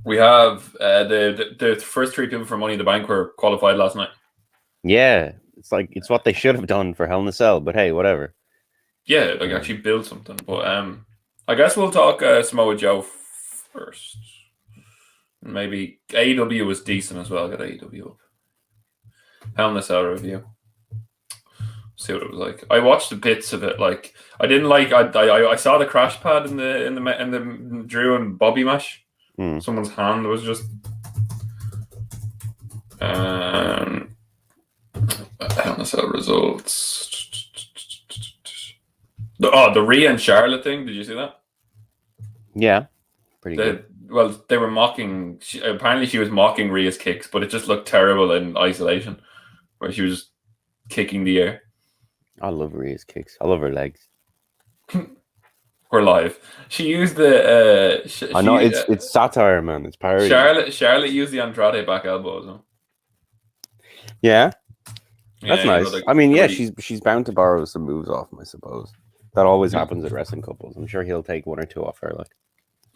We have the first three people for Money in the Bank were qualified last night. Yeah, it's what they should have done for Hell in a Cell, but hey, whatever. Yeah, like actually build something. But I guess we'll talk Samoa Joe first. Maybe AEW was decent as well. Got AEW up. Hell in a Cell review. See what it was like. I watched the bits of it. Like I didn't like. I saw the crash pad in the Drew and Bobby match. Someone's hand was just. Hell in a Cell results. The Rhea and Charlotte thing. Did you see that? Yeah, pretty good. Well, they were mocking. Apparently, she was mocking Rhea's kicks, but it just looked terrible in isolation, where she was just kicking the air. I love Rhea's kicks. I love her legs. We're live. She used the. I know it's satire, man. It's parody. Charlotte used the Andrade back elbow. So. Yeah, that's nice. Like, I mean, yeah, she's bound to borrow some moves off him, I suppose. That always happens at wrestling couples. I'm sure he'll take one or two off her, like.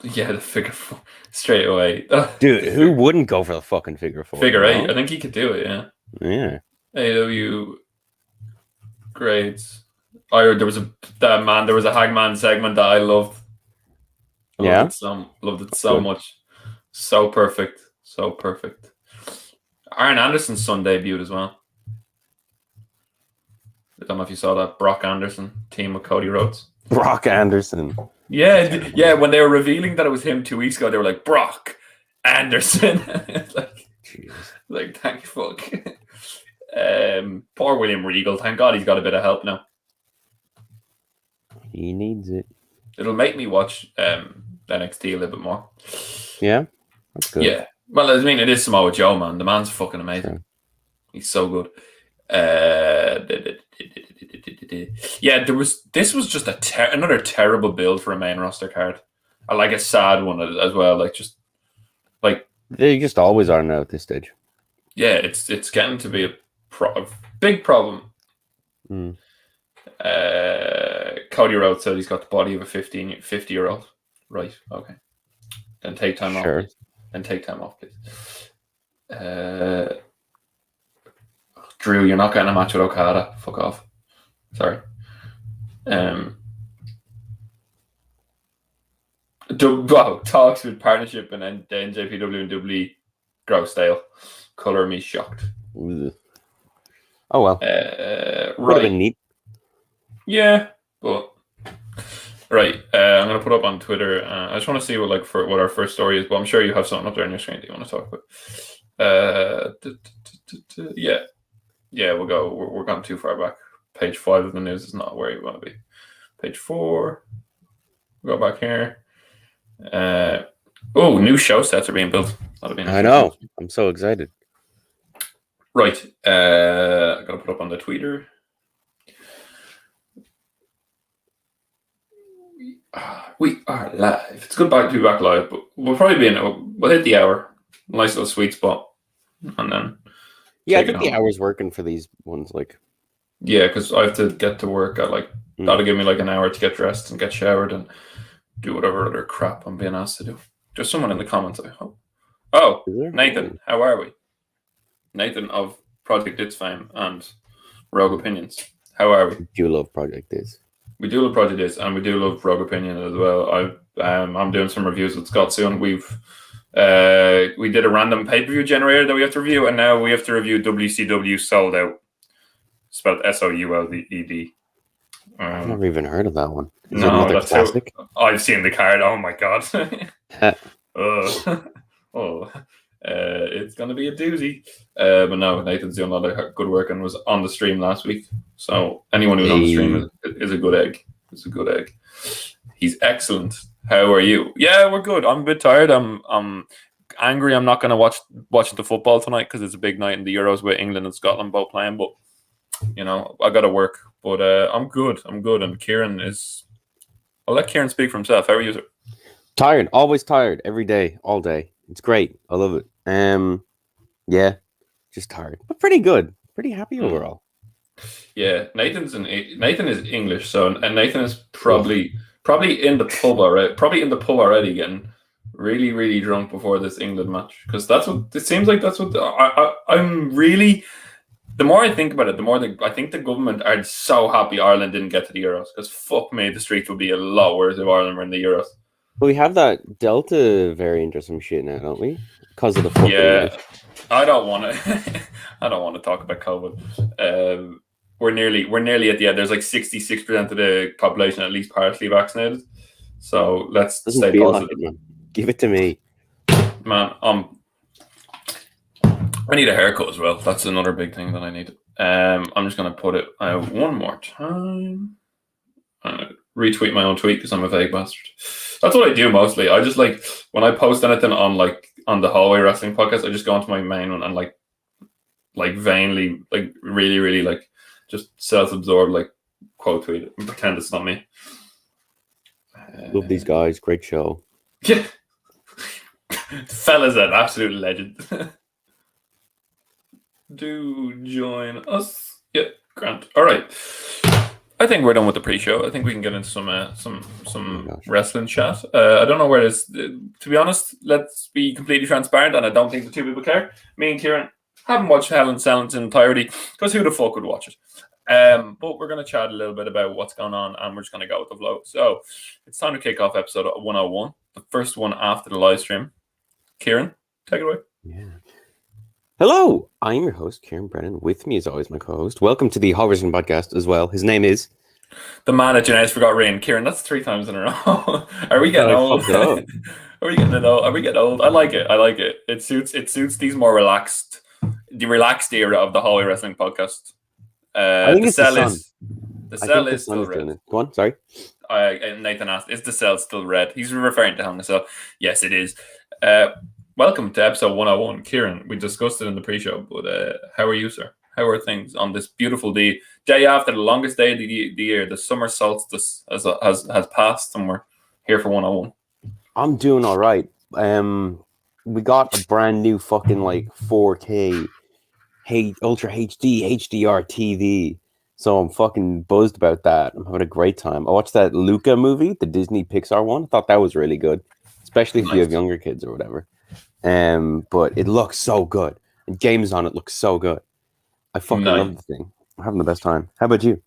Yeah, the figure four straight away. Dude, who wouldn't go for the fucking figure four? Figure eight. I think he could do it. Yeah. Yeah. AW grades. There was a Hangman segment that I loved. Loved it so much. So perfect. So perfect. Arn Anderson's son debuted as well. I don't know if you saw that. Brock Anderson team with Cody Rhodes. Brock Anderson. Yeah. When they were revealing that it was him 2 weeks ago, they were like, Brock Anderson. like, thank fuck. Poor William Regal. Thank God he's got a bit of help now. He needs it. It'll make me watch NXT a little bit more. Yeah, that's good. Yeah. Well, I mean, it is Samoa Joe, man. The man's fucking amazing. Sure. He's so good. Yeah, this was just another terrible build for a main roster card. I like a sad one as well. Like they just always are now at this stage. Yeah, it's getting to be a big problem. Cody Rhodes said he's got the body of a 50-year-old. Right. Okay. Then take time off. Please. Then take time off, please. Drew, you're not getting a match with Okada. Fuck off. Sorry. Talks with partnership and then NJPW and WWE grow stale. Color me shocked. Oh well. Right. Would have been neat. Yeah, but right. I'm gonna put up on Twitter. I just want to see what our first story is. But I'm sure you have something up there on your screen that you want to talk about. Yeah. We'll go. We're gone too far back. Page 5 of the news is not where you want to be. Page 4. We'll go back here. New show sets are being built. I know. I'm so excited. Right. I'm gonna put up on the Twitter. We are live. It's good to be back live, but we'll probably we'll hit the hour. Nice little sweet spot, and then. Yeah, I think the hour's working for these ones. Yeah, because I have to get to work at that'll give me an hour to get dressed and get showered and do whatever other crap I'm being asked to do. There's someone in the comments, I hope. Oh, Nathan, how are we? Nathan of Project It's fame and Rogue Opinions. How are we? We do love Project It's. We do love Project It's, and we do love Rogue Opinion as well. I'm doing some reviews with Scott soon. We did a random pay-per-view generator that we have to review, and now we have to review WCW Sold Out, spelled SOULED. I've never even heard of that one. Is that's classic? I've seen the card. Oh my god! It's gonna be a doozy. But no, Nathan's doing a lot of good work and was on the stream last week. So anyone who's on the stream is a good egg. It's a good egg. He's excellent. How are you? Yeah, we're good. I'm a bit tired. I'm angry. I'm not going to watch the football tonight because it's a big night in the Euros with England and Scotland both playing. But I got to work. But I'm good. And Kieran is. I'll let Kieran speak for himself. How are you, sir? Tired. Always tired. Every day. All day. It's great. I love it. Yeah, just tired, but pretty good. Pretty happy overall. Yeah, Nathan is English, and Nathan is probably in the pub already. Probably in the pub already getting really, really drunk before this England match because that's what it seems like. That's what I'm really. The more I think about it, the more I think the government are so happy Ireland didn't get to the Euros because fuck me, the streets would be a lot worse if Ireland were in the Euros. But we have that Delta variant or some shit now, don't we? Because of the fucking Yeah, English. I don't want to. I don't want to talk about COVID. We're nearly at the end. There's like 66% of the population at least partially vaccinated. So let's Doesn't stay feel positive. like it, man. Give it to me. Man, I need a haircut as well. That's another big thing that I need. I'm just gonna put it one more time. Retweet my own tweet because I'm a fake bastard. That's what I do mostly. I just like when I post anything on the Hallway Wrestling podcast, I just go onto my main one and like vainly, like really, really like just self-absorbed, like quote tweet it and pretend it's not me. Love these guys. Great show. Yeah. Fella's an absolute legend. Do join us. Yeah, Grant. All right. I think we're done with the pre-show. I think we can get into some wrestling chat. I don't know where this. To be honest, let's be completely transparent, and I don't think the two people care. Me and Kieran haven't watched Hell in Cell in entirety because who the fuck would watch it? But we're going to chat a little bit about what's going on, and we're just going to go with the flow. So it's time to kick off episode 101, the first one after the live stream. Kieran, take it away. Yeah. Hello, I'm your host, Kieran Brennan. With me, as always, my co-host. Welcome to the Hall Wrestling Podcast as well. His name is... The man that Janae's forgot Rain. Kieran, that's 3 times in a row. Are we getting old? Are we getting old? Are we getting old? I like it. It suits these more relaxed era of the Hallway Wrestling Podcast. I think it's the sun. The cell is still red. Go on, sorry. Nathan asked, is the cell still red? He's referring to Hell in the Cell. Yes, it is. Welcome to episode 101. Kieran, we discussed it in the pre-show, but how are you, sir? How are things on this beautiful day after the longest day of the year? The summer solstice has passed, and we're here for 101. I'm doing all right. We got a brand new fucking like 4K Ultra HD HDR TV, so I'm fucking buzzed about that. I'm having a great time. I watched that Luca movie, the Disney Pixar one. I thought that was really good, especially if you have younger kids or whatever. But it looks so good, and games on it look so good. I fucking love the thing. I'm having the best time. How about you?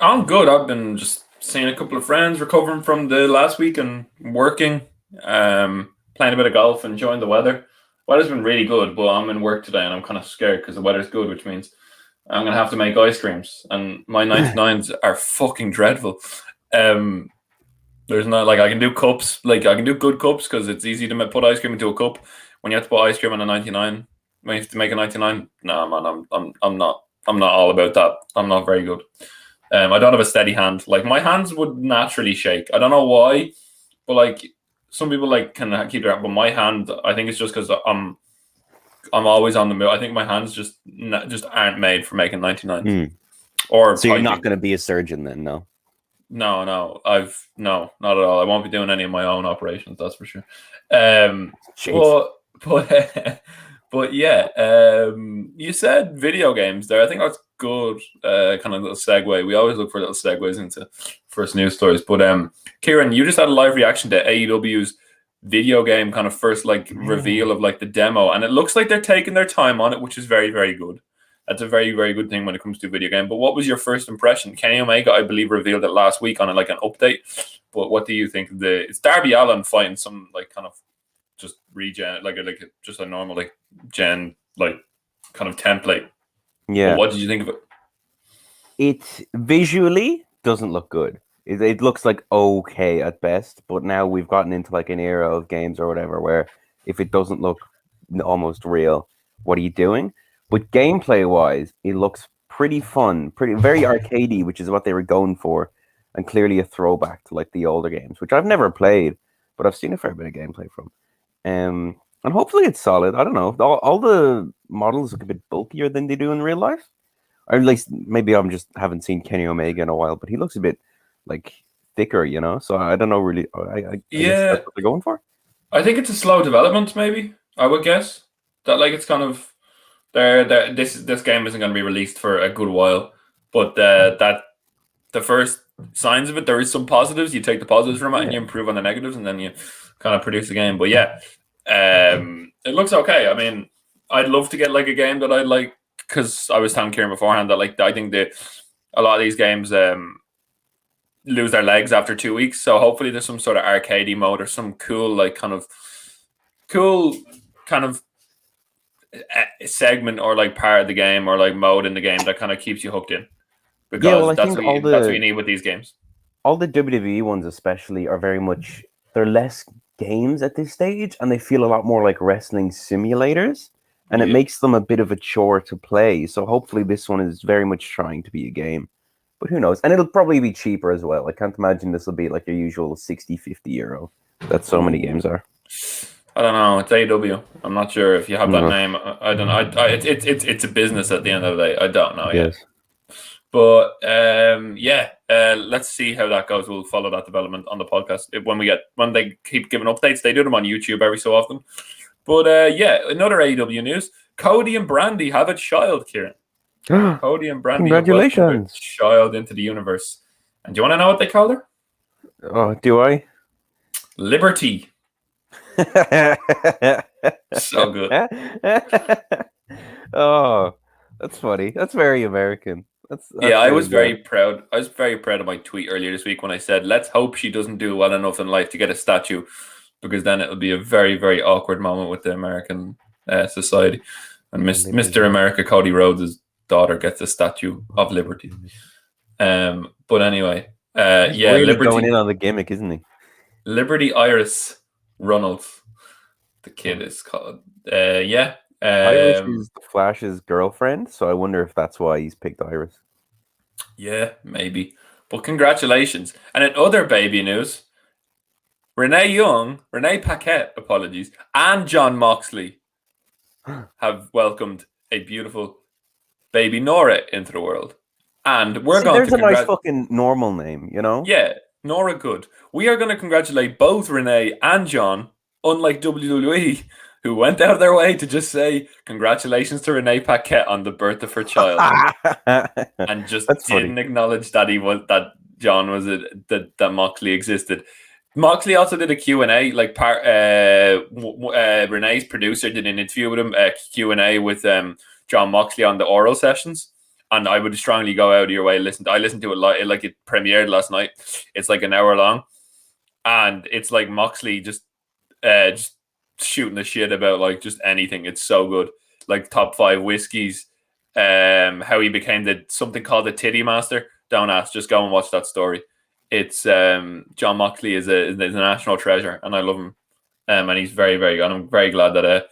I'm good. I've been just seeing a couple of friends, recovering from the last week and working, playing a bit of golf, enjoying the weather. Weather's been really good, but I'm in work today and I'm kind of scared because the weather's good, which means I'm going to have to make ice creams, and my 99s are fucking dreadful. There's not, like, I can do cups, like I can do good cups because it's easy to put ice cream into a cup. When you have to put ice cream on a 99, when you have to make a 99, no man, I'm not all about that. I'm not very good. I don't have a steady hand. Like, my hands would naturally shake. I don't know why, but like some people like can keep their hand, but my hand, I think it's just because I'm always on the move. I think my hands just aren't made for making 99. Or so you're not going to be a surgeon then, no? No, not at all. I won't be doing any of my own operations, that's for sure. But yeah, you said video games there. I think that's good. Kind of little segue. We always look for little segues into first news stories. But Kieran, you just had a live reaction to AEW's video game kind of first like reveal of like the demo, and it looks like they're taking their time on it, which is very, very good. That's a very, very good thing when it comes to a video game. But what was your first impression? Kenny Omega, I believe, revealed it last week on like an update. But what do you think? It's Darby Allin fighting some like kind of just regen, like just a normal like gen like kind of template. Yeah. But what did you think of it? It visually doesn't look good. It looks like okay at best. But now we've gotten into like an era of games or whatever where if it doesn't look almost real, what are you doing? But gameplay-wise, it looks pretty fun, very arcadey, which is what they were going for, and clearly a throwback to like the older games, which I've never played, but I've seen a fair bit of gameplay from. And hopefully it's solid. I don't know. All the models look a bit bulkier than they do in real life, or at least maybe I'm just haven't seen Kenny Omega in a while, but he looks a bit like thicker, you know. So I don't know really. I guess that's what they're going for. I think it's a slow development, maybe. I would guess that like it's kind of. This game isn't going to be released for a good while, but that the first signs of it, there is some positives. You take the positives from it and you improve on the negatives, and then you kind of produce a game. But yeah, it looks okay. I mean, I'd love to get like a game that I like because I was telling Kieran beforehand that like I think that a lot of these games lose their legs after 2 weeks. So hopefully there's some sort of arcadey mode or some cool kind of segment or like part of the game or like mode in the game that kind of keeps you hooked in. Because Yeah, well, I that's think what you need with these games. all the WWE ones especially are very much, they're less games at this stage, and they feel a lot more like wrestling simulators, and it makes them a bit of a chore to play. So hopefully this one is very much trying to be a game, but who knows? And it'll probably be cheaper as well. I can't imagine this will be like your usual 60-50 euro that so many games are. I don't know. It's AW. I'm not sure if you have that name. I don't know. It's a business at the end of the day. I don't know yet. But let's see how that goes. We'll follow that development on the podcast when they keep giving updates. They do them on YouTube every so often. But another AEW news: Cody and Brandy have a child, Kieran. Cody and Brandy Congratulations! A child into the universe. And do you want to know what they call her? Oh, do I? Liberty. So good. Oh, that's funny. That's very American. That's I was very proud. I was very proud of my tweet earlier this week when I said, let's hope she doesn't do well enough in life to get a statue, because then it'll be a very, very awkward moment with the American society. And Mr. America, Cody Rhodes' daughter, gets a statue of Liberty. But anyway, he's really Liberty going in on the gimmick, isn't he? Liberty Iris Runnels, the kid is called. Iris is the Flash's girlfriend, so I wonder if that's why he's picked Iris. Yeah, maybe. But congratulations. And in other baby news, Renee Paquette, apologies, and Jon Moxley have welcomed a beautiful baby Nora into the world. And we're going to... There's a nice fucking normal name, you know? Yeah, Nora good. We are going to congratulate both Renee and John, unlike WWE, who went out of their way to just say congratulations to Renee Paquette on the birth of her child, and just didn't acknowledge that John was that Moxley existed. Moxley also did a Q&A, like Renee's producer did an interview with him, Q&A with John Moxley on the oral sessions, and I would strongly go out of your way. I listened to it like it premiered last night. It's like an hour long, and it's like Moxley just shooting the shit about like just anything. It's so good, like top 5 whiskeys, how he became something called the Titty Master. Don't ask, just go and watch that story. It's John Moxley is a national treasure, and I love him, and he's very, very good. I'm very glad that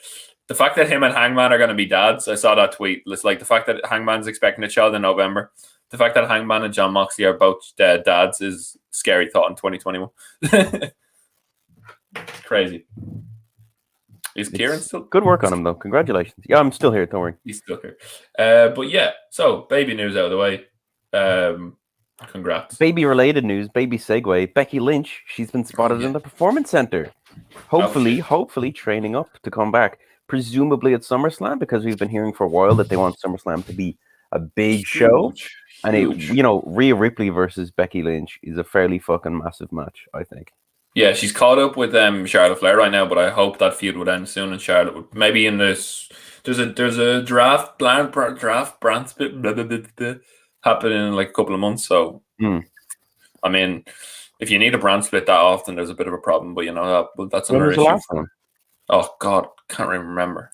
the fact that him and Hangman are going to be dads. I saw that tweet. It's like the fact that Hangman's expecting a child in November. The fact that Hangman and John Moxley are both dads is scary thought in 2021. Crazy. Is Kieran still? Good work on him, though. Congratulations. Yeah, I'm still here. Don't worry. He's still here. But yeah, so baby news out of the way. Congrats. Baby-related news, baby segue. Becky Lynch, she's been spotted in the Performance Center. Hopefully training up to come back. Presumably at SummerSlam, because we've been hearing for a while that they want SummerSlam to be a big show. And Rhea Ripley versus Becky Lynch is a fairly fucking massive match, I think. Yeah, she's caught up with Charlotte Flair right now, but I hope that feud would end soon. And Charlotte would maybe in this. There's a draft brand split happening in like a couple of months. So I mean, if you need a brand split that often, there's a bit of a problem. But that's another issue. Last one? Oh God, can't even remember.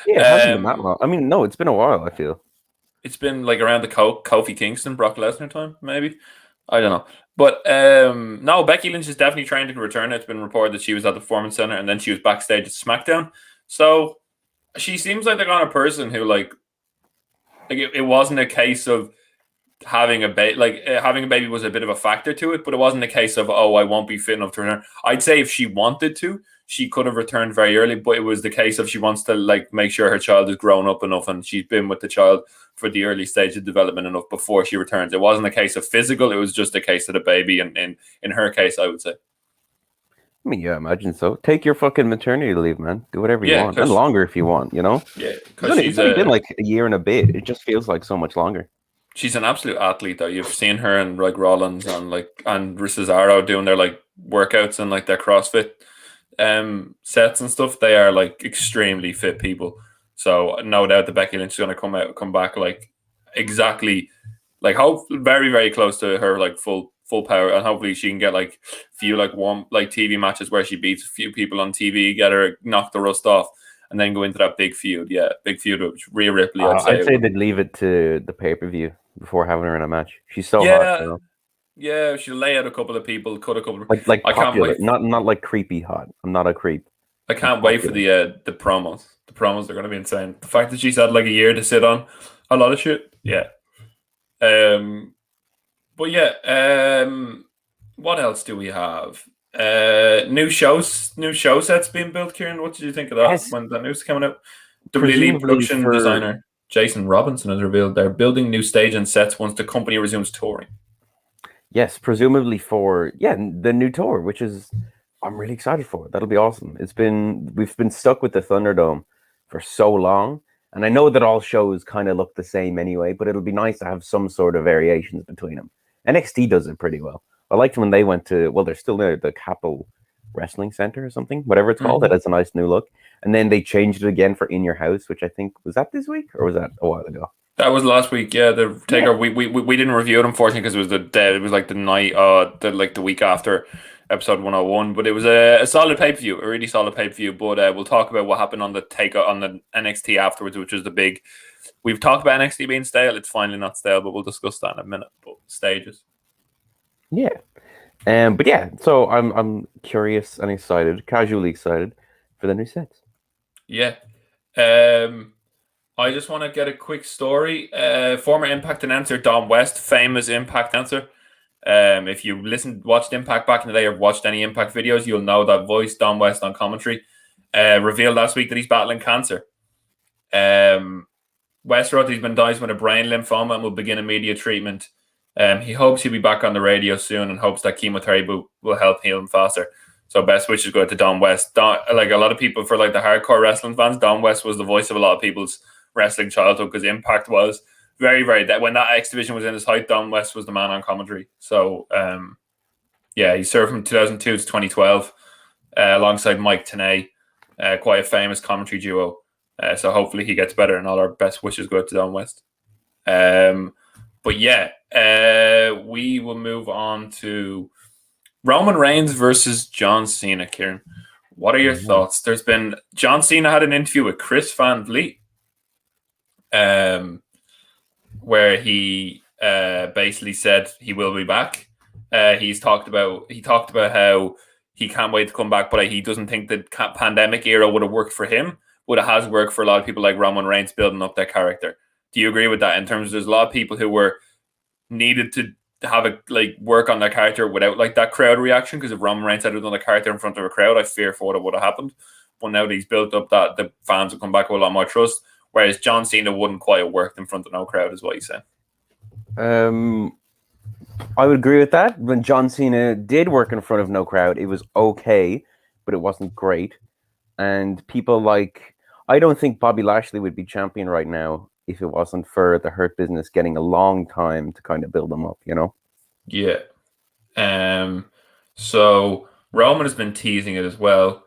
Yeah, it hasn't been that long. I mean, no, it's been a while. I feel it's been like around the Kofi Kingston, Brock Lesnar time, maybe. I don't know. But no, Becky Lynch is definitely trying to return. It's been reported that she was at the Performance Center and then she was backstage at SmackDown. So she seems like the kind of person who like it wasn't a case of having a baby. Like having a baby was a bit of a factor to it, but it wasn't a case of I won't be fit enough to return. I'd say if she wanted to, she could have returned very early, but it was the case of she wants to like make sure her child is grown up enough and she's been with the child for the early stage of development enough before she returns. It wasn't a case of physical, it was just a case of the baby, and in her case, I would say. I mean, yeah, imagine so. Take your fucking maternity leave, man. Do whatever you want. And longer if you want, you know? Yeah, because it's only been like a year and a bit. It just feels like so much longer. She's an absolute athlete, though. You've seen her and like Rollins and Cesaro doing their like workouts and like their CrossFit sets and stuff, they are like extremely fit people. So no doubt that Becky Lynch is going to come back like exactly like hope very very close to her like full power, and hopefully she can get like a few like warm like TV matches where she beats a few people on TV, get her knock the rust off, and then go into that big feud. Yeah, big feud with Rhea Ripley. I'd say they'd leave it to the pay-per-view before having her in a match. She's so hot, you know? Yeah, she'll lay out a couple of people, cut a couple of like I can't popular, wait. not like creepy hot. I'm not a creep. I can't wait for the promos. The promos are going to be insane. The fact that she's had like a year to sit on a lot of shit. Yeah. But yeah. What else do we have? New show sets being built. Kieran, what did you think of that when that news coming out? WWE production designer Jason Robinson has revealed they're building new stage and sets once the company resumes touring. Yes, presumably for the new tour, which is I'm really excited for. That'll be awesome. We've been stuck with the Thunderdome for so long, and I know that all shows kind of look the same anyway, but it'll be nice to have some sort of variations between them. NXT does it pretty well. I liked when they went to they're still there, the Capitol Wrestling Center or something, whatever it's called. That has a nice new look, and then they changed it again for In Your House, which I think was that this week or was that a while ago? That was last week, yeah. The takeover. We didn't review it unfortunately because it was like the night, the week after episode 101. But it was a solid pay per view, a really solid pay per view. But we'll talk about what happened on the NXT afterwards, which was the big. We've talked about NXT being stale. It's finally not stale, but we'll discuss that in a minute. But stages. Yeah, but yeah. So I'm curious and excited, casually excited for the new sets. Yeah. I just want to get a quick story. Former Impact announcer Dom West, famous Impact announcer. If you watched Impact back in the day or watched any Impact videos, you'll know that voice, Dom West on commentary. Revealed last week that he's battling cancer. West wrote he's been diagnosed with a brain lymphoma and will begin immediate treatment. He hopes he'll be back on the radio soon and hopes that chemotherapy will help heal him faster. So best wishes go to Dom West. Like a lot of people, for like the hardcore wrestling fans, Dom West was the voice of a lot of people's wrestling childhood because Impact was very, very that when that X Division was in its height, Dom West was the man on commentary. So he served from 2002 to 2012 alongside Mike Tenay, quite a famous commentary duo. So hopefully he gets better, and all our best wishes go out to Dom West. But yeah, we will move on to Roman Reigns versus John Cena. Kieran, what are your thoughts? There's been John Cena had an interview with Chris Van Vliet. Where he basically said he will be back. He talked about how he can't wait to come back, but he doesn't think the pandemic era would have worked for him, but it has worked for a lot of people like Roman Reigns building up their character. Do you agree with that? In terms of there's a lot of people who were needed to have a work on their character without like that crowd reaction, because if Roman Reigns had done a character in front of a crowd, I fear for what would have happened. But now that he's built up that, the fans will come back with a lot more trust. Whereas John Cena wouldn't quite have worked in front of no crowd, is what he's saying. I would agree with that. When John Cena did work in front of no crowd, it was okay, but it wasn't great. And people I don't think Bobby Lashley would be champion right now if it wasn't for the Hurt Business getting a long time to kind of build them up, you know? Yeah. So Roman has been teasing it as well.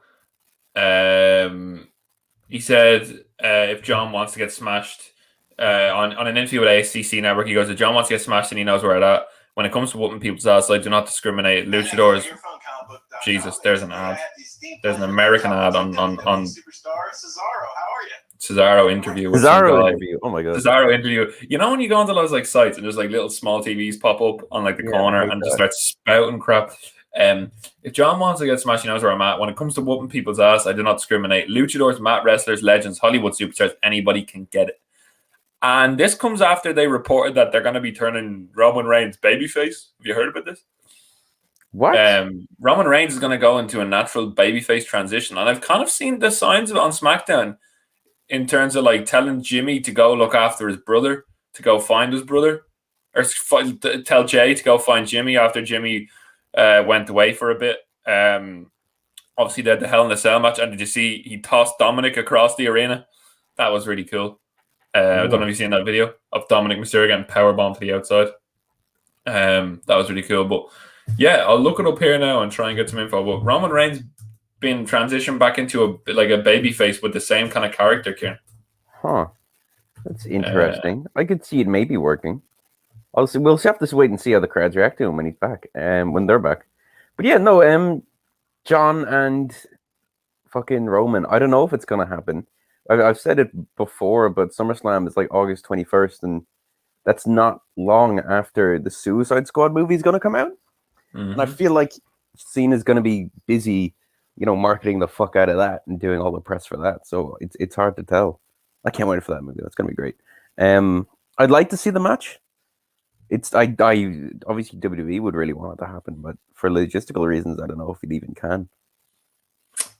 He said if John wants to get smashed on an interview with ACC Network, he goes, if John wants to get smashed and he knows where it's at. When it comes to whooping people's ass, do not discriminate. Luchadors. Jesus, there's an ad. There's an American ad on Cesaro interview. Cesaro interview. Oh my god. Cesaro interview. You know when you go onto those sites and there's little small TVs pop up on the corner and just start spouting crap. If John wants to get smashed, he knows where I'm at. When it comes to whooping people's ass, I do not discriminate. Luchadors, mat wrestlers, legends, Hollywood superstars, anybody can get it. And this comes after they reported that they're going to be turning Roman Reigns babyface. Have you heard about this? What? Roman Reigns is going to go into a natural babyface transition. And I've kind of seen the signs of it on SmackDown in terms of telling Jimmy to go look after his brother, to go find his brother, or tell Jay to go find Jimmy after Jimmy went away for a bit. Obviously, they had the Hell in a Cell match. And did you see he tossed Dominic across the arena? That was really cool. I don't know if you've seen that video of Dominic Mysterio getting powerbombed to the outside. That was really cool. But Yeah, I'll look it up here now and try and get some info. But Roman Reigns been transitioned back into a baby face with the same kind of character, Kieran. Huh. That's interesting. I could see it maybe working. Also, we'll have to wait and see how the crowds react to him when he's back, when they're back. But yeah, no, John and fucking Roman. I don't know if it's gonna happen. I've said it before, but SummerSlam is like August 21st, and that's not long after the Suicide Squad movie is gonna come out. Mm-hmm. And I feel like Cena's gonna be busy, marketing the fuck out of that and doing all the press for that. So it's hard to tell. I can't wait for that movie. That's gonna be great. I'd like to see the match. I obviously WWE would really want it to happen, but for logistical reasons, I don't know if it even can.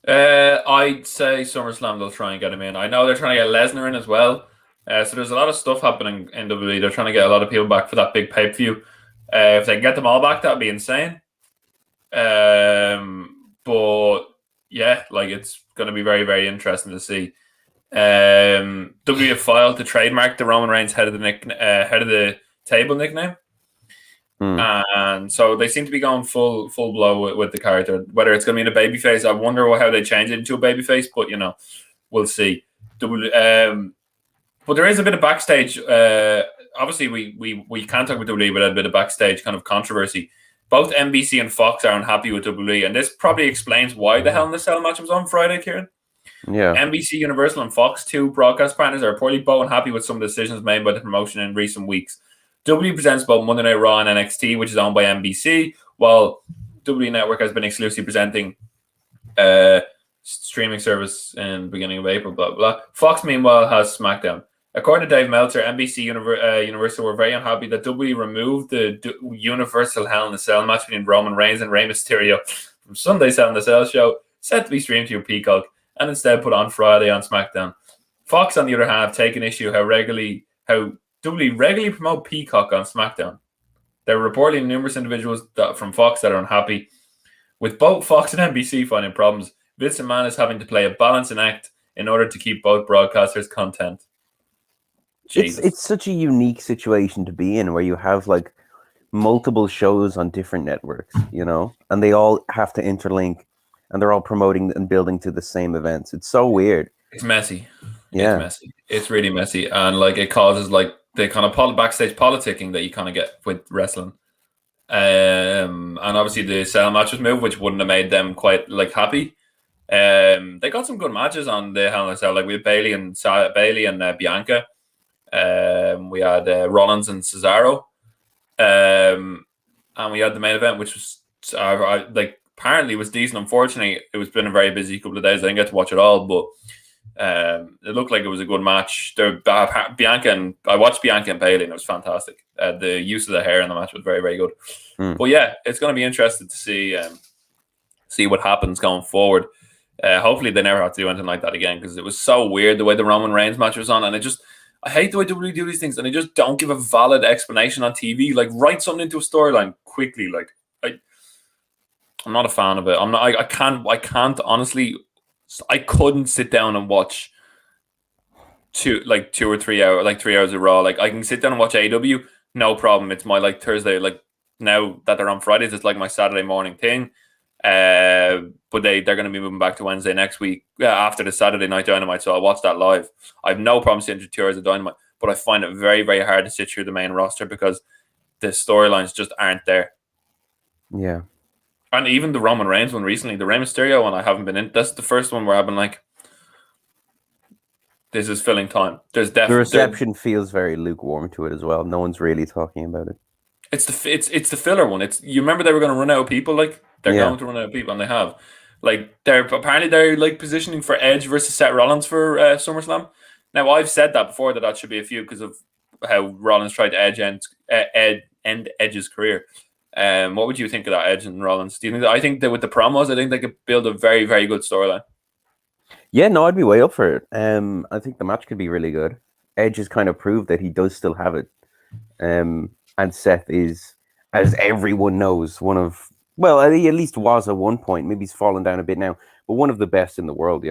I'd say SummerSlam they'll try and get him in. I know they're trying to get Lesnar in as well. So there's a lot of stuff happening in WWE. They're trying to get a lot of people back for that big pay-per-view. If they can get them all back, that'd be insane. But yeah, like it's going to be very, very interesting to see. WWE have filed to trademark the Roman Reigns head of the table nickname. And so they seem to be going full blow with the character. Whether it's going to be in a babyface, I wonder how they change it into a babyface. But we'll see. But there is a bit of backstage. Obviously, we can't talk about WWE without a bit of backstage kind of controversy. Both NBC and Fox are unhappy with WWE, and this probably explains why the Hell in a Cell match was on Friday, Kieran. Yeah. NBC, Universal, and Fox, two broadcast partners, are reportedly both unhappy with some of the decisions made by the promotion in recent weeks. WWE presents both Monday Night Raw and NXT, which is owned by NBC, while WWE Network has been exclusively presenting streaming service in the beginning of April, blah, blah. Fox, meanwhile, has SmackDown. According to Dave Meltzer, NBC Universal were very unhappy that WWE removed the Universal Hell in a Cell match between Roman Reigns and Rey Mysterio from Sunday's Hell in a Cell show, set to be streamed through Peacock, and instead put on Friday on SmackDown. Fox, on the other hand, have taken issue how WWE regularly promote Peacock on SmackDown. There are reportedly numerous individuals from Fox that are unhappy. With both Fox and NBC finding problems, Vince McMahon is having to play a balancing act in order to keep both broadcasters content. It's such a unique situation to be in, where you have like multiple shows on different networks, and they all have to interlink, and they're all promoting and building to the same events. It's so weird. It's messy. Yeah. It's messy. It's really messy, and like it causes like the kind of backstage politicking that you kind of get with wrestling. And obviously the Cell match was moved, which wouldn't have made them quite like happy. They got some good matches on the Hell in a Cell, like we had Bailey and Bianca. We had Rollins and Cesaro, and we had the main event, which was apparently was decent. Unfortunately, it was been a very busy couple of days. I didn't get to watch it all, but it looked like it was a good match. I watched Bianca and Bailey, and it was fantastic. The use of the hair in the match was very, very good. But yeah, it's going to be interesting to see what happens going forward. Hopefully, they never have to do anything like that again, because it was so weird the way the Roman Reigns match was on, and I hate the way WWE do these things, and they just don't give a valid explanation on TV. Like, write something into a storyline quickly. Like, I'm not a fan of it. I can't honestly. I couldn't sit down and watch 2 or 3 hours, like 3 hours of Raw. Like, I can sit down and watch AEW, no problem. It's my like Thursday. Like, now that they're on Fridays, it's like my Saturday morning thing. But they're going to be moving back to Wednesday next week after the Saturday Night Dynamite, so I'll watch that live. I have no problem sitting through 2 hours of Dynamite, but I find it very, very hard to sit through the main roster because the storylines just aren't there. Yeah. And even the Roman Reigns one recently, the Rey Mysterio one, I haven't been in. That's the first one where I've been like, this is filling time. There's definitely the reception feels very lukewarm to it as well. No one's really talking about it. It's the filler one. You remember they were going to run out of people, like they're going to run out of people, and they have. Like they're like positioning for Edge versus Seth Rollins for SummerSlam. Now I've said that before that should be a feud because of how Rollins tried to end Edge's career. What would you think of that, Edge and Rollins? Do you think I think that with the promos, I think they could build a very, very good storyline. Yeah, no, I'd be way up for it. I think the match could be really good. Edge has kind of proved that he does still have it. And Seth is, as everyone knows, he at least was at one point. Maybe he's fallen down a bit now, but one of the best in the world,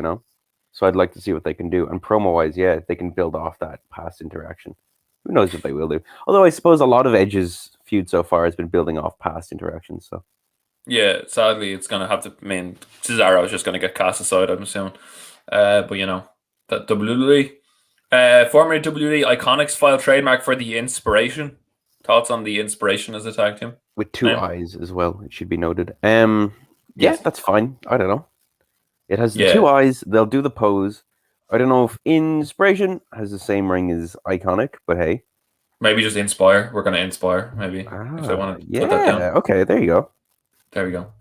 So I'd like to see what they can do. And promo-wise, yeah, they can build off that past interaction. Who knows if they will do? Although I suppose a lot of Edge's feud so far has been building off past interactions. So Yeah, sadly, it's going to have to. I mean, Cesaro is just going to get cast aside, I'm assuming. But that WWE, former WWE Iconics file trademark for the Inspiration. Thoughts on the Inspiration as a tag team? with two eyes as well, it should be noted. Yeah, Yes. that's fine. I don't know. It has the Yeah. two eyes. They'll do the pose. I don't know if Inspiration has the same ring as Iconic, but hey. Maybe just Inspire. We're going to Inspire, maybe, if they want to put that down. Okay, there you go. There we go.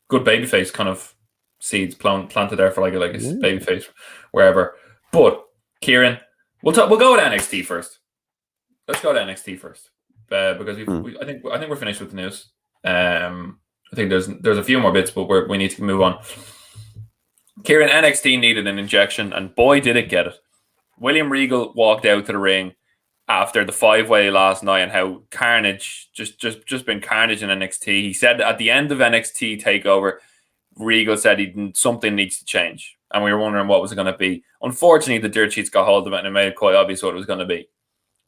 Good babyface kind of seeds planted there for like a babyface wherever. But Kieran, we'll go with NXT first. Let's go to NXT first because I think we're finished with the news. I think there's a few more bits, but we need to move on. Kieran, NXT needed an injection, and boy, did it get it. William Regal walked out to the ring after the 5-way last night and how carnage, just been carnage in NXT. He said at the end of NXT TakeOver, Regal said something needs to change. And we were wondering what was it going to be. Unfortunately, the dirt sheets got hold of it and it made it quite obvious what it was going to be.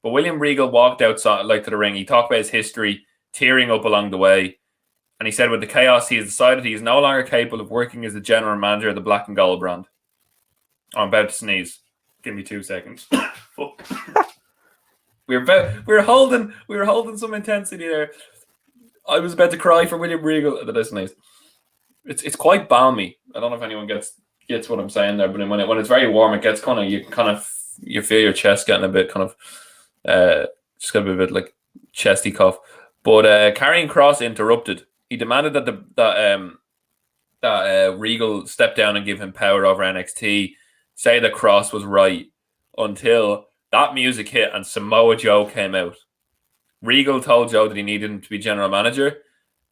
But William Regal walked outside to the ring. He talked about his history, tearing up along the way. And he said with the chaos, he has decided he is no longer capable of working as the general manager of the Black and Gold brand. I'm about to sneeze. Give me 2 seconds. We were holding some intensity there. I was about to cry for William Regal. That I sneezed. It's quite balmy. I don't know if anyone gets what I'm saying there, but when it's very warm, it gets you feel your chest getting a bit just got a bit like chesty cough. But Karrion Kross interrupted. He demanded that Regal step down and give him power over NXT. Say that Kross was right until that music hit and Samoa Joe came out. Regal told Joe that he needed him to be general manager,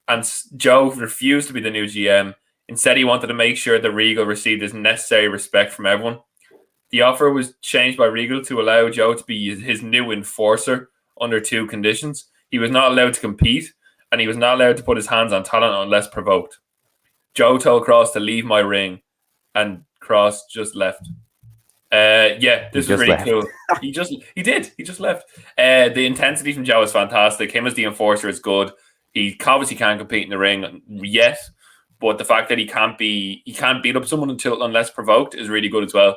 and Joe refused to be the new GM. Instead, he wanted to make sure that Regal received his necessary respect from everyone. The offer was changed by Regal to allow Joe to be his new enforcer under 2 conditions. He was not allowed to compete, and he was not allowed to put his hands on talent unless provoked. Joe told Kross to leave my ring, and Kross just left. This was really cool. He just left. The intensity from Joe is fantastic. Him as the enforcer is good. He obviously can't compete in the ring yet, but the fact that he can't beat up someone unless provoked is really good as well.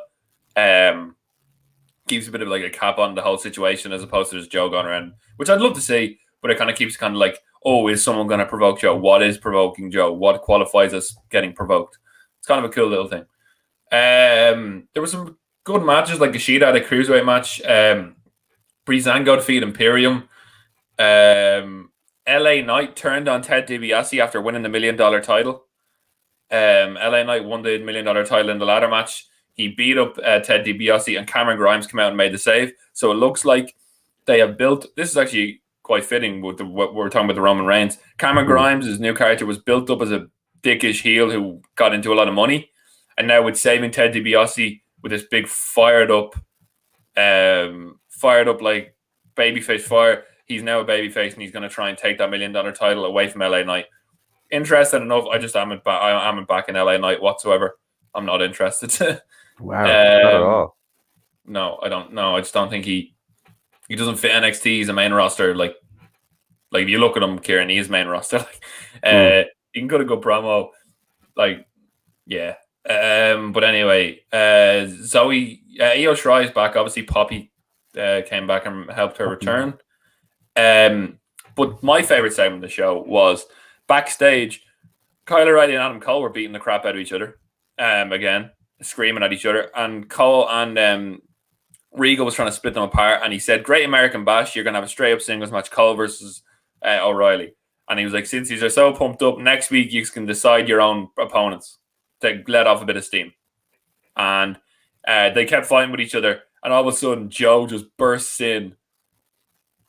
Keeps a bit of like a cap on the whole situation as opposed to just Joe going around, which I'd love to see, but it kind of keeps like, oh, is someone going to provoke Joe? What is provoking Joe? What qualifies as getting provoked? It's kind of a cool little thing. There were some good matches, like Kushida had a cruiserweight match. Breezango defeated Imperium. LA Knight turned on Ted DiBiase after winning the $1 million title. LA Knight won the $1 million title in the ladder match. He beat up Ted DiBiase, and Cameron Grimes came out and made the save. So it looks like they have built. This is actually quite fitting with what we're talking about the Roman Reigns. Cameron Grimes, his new character, was built up as a dickish heel who got into a lot of money, and now with saving Ted DiBiase with this big fired up like babyface fire, he's now a babyface and he's going to try and take that $1 million title away from LA Knight. Interested enough, I just am back in LA Knight whatsoever. I'm not interested. Wow, not at all. No, I don't. No, I just don't think he doesn't fit NXT. He's a main roster. Like if you look at him, Kieran, he is main roster. He can cut a good promo. Like, yeah. But anyway, Zoe Io Shirai is back. Obviously, Poppy came back and helped her return. But my favorite segment of the show was backstage. Kyle O'Reilly and Adam Cole were beating the crap out of each other. Again, screaming at each other, and Cole and Regal was trying to split them apart, and he said, Great American Bash, you're going to have a straight up singles match, Cole versus O'Reilly. And he was like, since you are so pumped up, next week you can decide your own opponents to let off a bit of steam. And they kept fighting with each other, and all of a sudden Joe just bursts in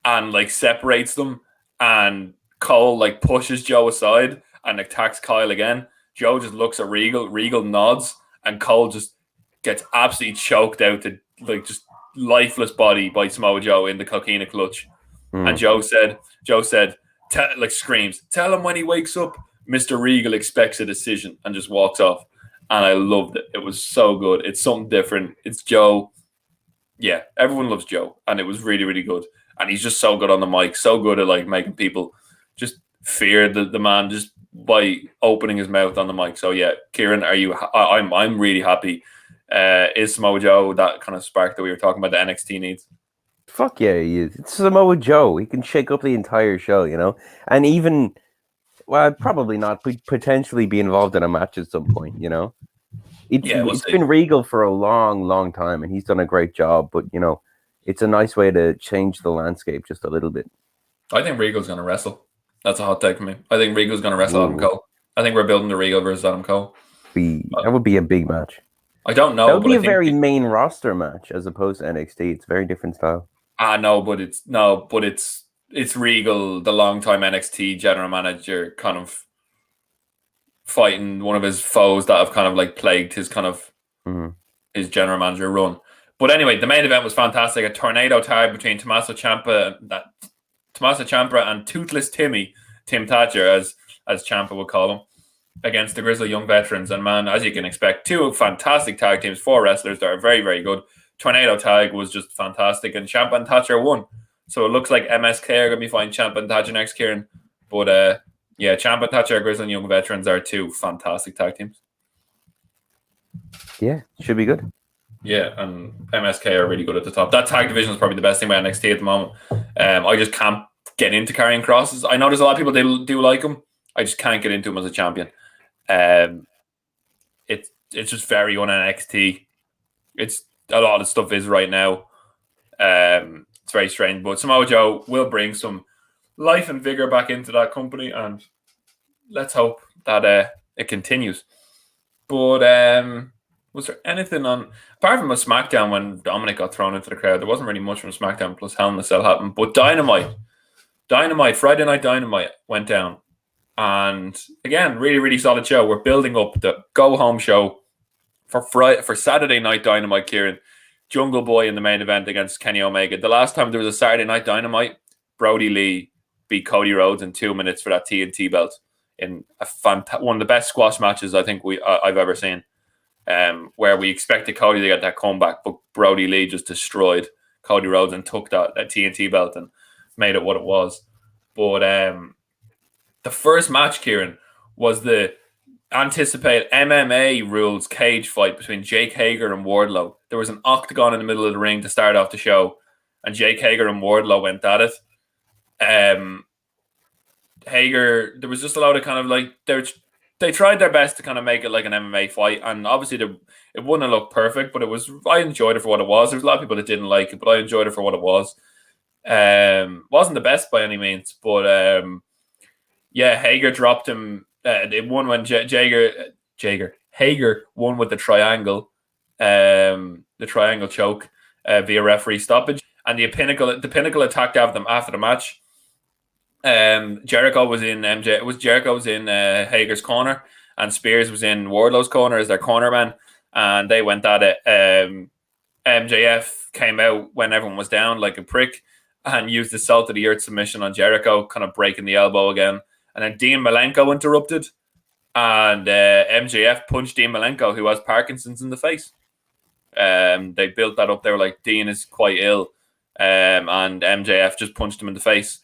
and like separates them, and Cole like pushes Joe aside and attacks Kyle again. Joe just looks at Regal nods, and Cole just gets absolutely choked out to like just lifeless body by Samoa Joe in the coquina clutch. And Joe said, like screams, tell him when he wakes up, Mr. Regal expects a decision, and just walks off. And I loved it. It was so good. It's something different. It's Joe. Yeah, everyone loves Joe, and it was really, really good. And he's just so good on the mic, so good at like making people just fear the man just by opening his mouth on the mic. So yeah, Kieran, are you? I'm really happy. Is Samoa Joe that kind of spark that we were talking about the NXT needs? Fuck yeah, he is. It's Samoa Joe. He can shake up the entire show, you know, and even well, probably not, but potentially be involved in a match at some point, you know. Yeah, we'll It's see. been Regal for a long, long time, and he's done a great job. But you know, it's a nice way to change the landscape just a little bit. I think Regal's going to wrestle. That's a hot take for me. I think Regal's going to wrestle Adam Ooh, Cole. I think we're building the Regal versus Adam Cole. that would be a big match. I don't That know, would but be I a think very main roster match as opposed to NXT. It's a very different style. no, but it's Regal, the longtime NXT general manager, kind of fighting one of his foes that have kind of like plagued his kind of his general manager run. But anyway, the main event was fantastic. A tornado tag between Tommaso Ciampa and Toothless Tim Thatcher, as Ciampa would call him, against the Grizzly Young Veterans. And man, as you can expect, two fantastic tag teams, four wrestlers that are very, very good. Tornado tag was just fantastic, and Ciampa and Thatcher won. So it looks like MSK are going to be fighting Ciampa and Thatcher next, Kieran. But yeah, Ciampa and Thatcher, Grizzly Young Veterans are two fantastic tag teams. Yeah, should be good. Yeah, and MSK are really good at the top. That tag division is probably the best thing about NXT at the moment. I just can't get into carrying crosses. I know there's a lot of people that do like him. I just can't get into him as a champion. It's just very un NXT. It's a lot of stuff is right now. It's very strange, but Samoa Joe will bring some life and vigor back into that company, and let's hope that it continues. But was there anything on apart from a SmackDown when Dominic got thrown into the crowd? There wasn't really much from SmackDown plus Hell in a Cell happened, but Dynamite, Friday Night Dynamite went down, and again, really, really solid show. We're building up the go home show for Saturday Night Dynamite. Kieran, Jungle Boy in the main event against Kenny Omega. The last time there was a Saturday Night Dynamite, Brody Lee beat Cody Rhodes in 2 minutes for that TNT belt in one of the best squash matches I think I've ever seen. Where we expected Cody to get that comeback, but Brody Lee just destroyed Cody Rhodes and took that TNT belt and made it what it was. But the first match, Kieran, was the anticipated MMA rules cage fight between Jake Hager and Wardlow. There was an octagon in the middle of the ring to start off the show, and Jake Hager and Wardlow went at it. Hager, there was just a lot of kind of like they tried their best to kind of make it like an MMA fight, and obviously it wouldn't look perfect, but I enjoyed it for what it was. There's a lot of people that didn't like it, but I enjoyed it for what it was. Wasn't the best by any means, but yeah, Hager dropped him. It won when Hager won with the triangle choke via referee stoppage, and the Pinnacle attacked after the match. Jericho was in Hager's corner, and Spears was in Wardlow's corner as their cornerman, and they went at it. MJF came out when everyone was down like a prick and used the salt of the earth submission on Jericho, kind of breaking the elbow again. And then Dean Malenko interrupted, and MJF punched Dean Malenko, who has Parkinson's, in the face. They built that up. They were like, Dean is quite ill, and MJF just punched him in the face.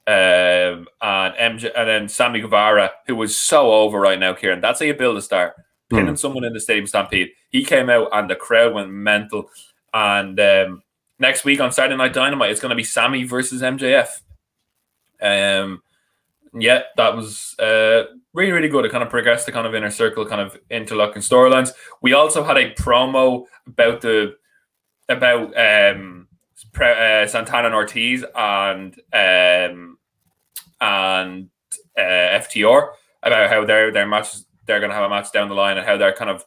And then Sammy Guevara, who was so over right now, Kieran. That's how you build a star. Pinning someone in the Stadium Stampede. He came out and the crowd went mental. And next week on Saturday Night Dynamite, it's going to be Sammy versus MJF. Yeah, that was really, really good. It kind of progressed the kind of inner circle, kind of interlocking storylines. We also had a promo about Santana and Ortiz and FTR, about how their matches, they're going to have a match down the line, and how they're kind of,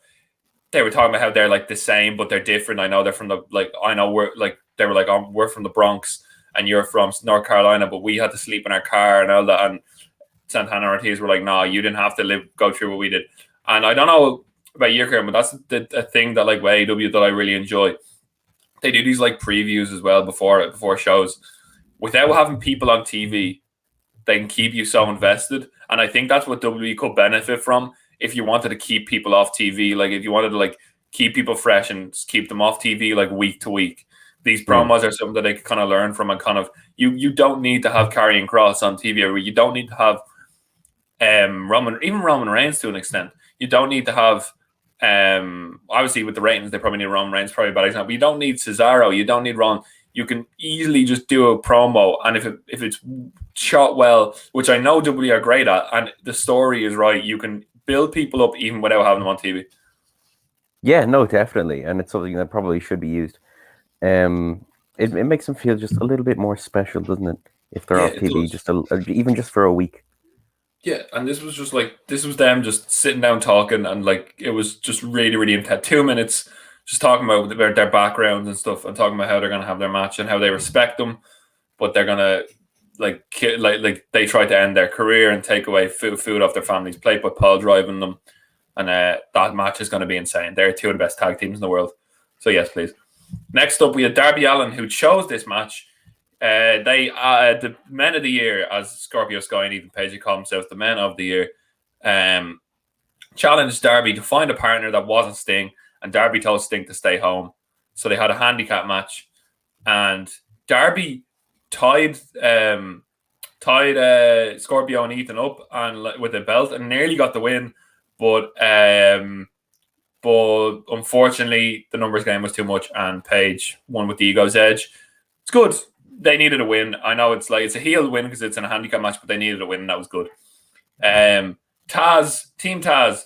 they were talking about how they're like the same but they're different. I know they're from they were like, oh, we're from the Bronx and you're from North Carolina, but we had to sleep in our car and all that. And Santana and Ortiz were like, no, you didn't have to go through what we did. And I don't know about you, Kieran, but that's a thing that like with AEW that I really enjoy. They do these like previews as well before shows. Without having people on TV, they can keep you so invested. And I think that's what WWE could benefit from if you wanted to keep people off TV. Like if you wanted to like keep people fresh and keep them off TV like week to week. these promos are something that they can kind of learn from, and kind of you don't need to have Karrion Kross on TV, or you don't need to have Roman Reigns to an extent. You don't need to have obviously with the ratings they probably need Roman Reigns, probably a bad example. You don't need Cesaro, you don't need Ron. You can easily just do a promo, and if it's shot well, which I know WWE are great at, and the story is right, you can build people up even without having them on TV. Yeah, no, definitely, and it's something that probably should be used. It makes them feel just a little bit more special, doesn't it? If they're off TV, just even just for a week. Yeah, and this was them just sitting down talking, and like it was just really, really intense. 2 minutes just talking about their backgrounds and stuff, and talking about how they're gonna have their match and how they respect them, but they're gonna like they try to end their career and take away food off their family's plate by Paul driving them, and that match is going to be insane. They're two of the best tag teams in the world. So yes, please. Next up, we had Darby Allin, who chose this match. The men of the year, as Scorpio Sky and Ethan Page call themselves, the men of the year, challenged Darby to find a partner that wasn't Sting, and Darby told Sting to stay home. So they had a handicap match, and Darby tied Scorpio and Ethan up and with a belt and nearly got the win, but unfortunately the numbers game was too much and Page won with the ego's edge. It's good. They needed a win. I know it's a heel win because it's in a handicap match, but they needed a win and that was good. Team Taz